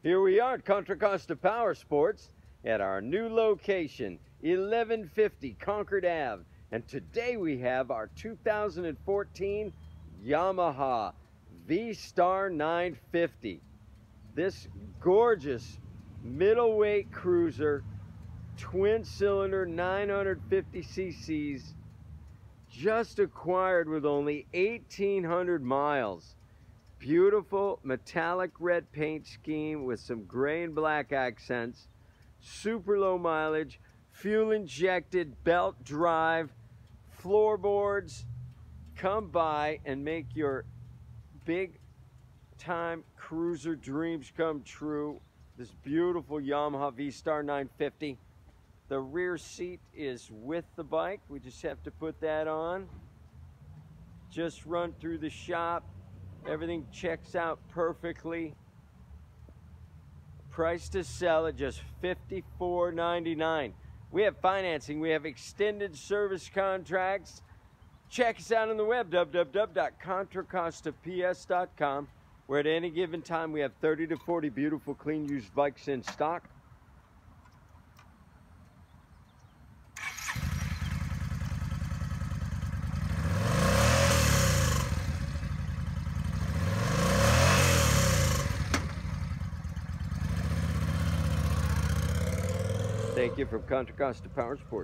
Here we are at Contra Costa Powersports at our new location, 1150 Concord Ave. And today we have our 2014 Yamaha V Star 950. This gorgeous middleweight cruiser, twin cylinder, 950 cc's, just acquired with only 1,800 miles. Beautiful metallic red paint scheme with some gray and black accents, super low mileage, fuel injected, belt drive, floorboards. Come by and make your big time cruiser dreams come true. This beautiful Yamaha V Star 950. The rear seat is with the bike. We just have to put that on. Just run through the shop. Everything checks out perfectly. Price to sell at just $54.99. We have financing. We have extended service contracts. Check us out on the web, www.contracostaps.com, where at any given time we have 30 to 40 beautiful, clean, used bikes in stock. Thank you from Contra Costa Powersports.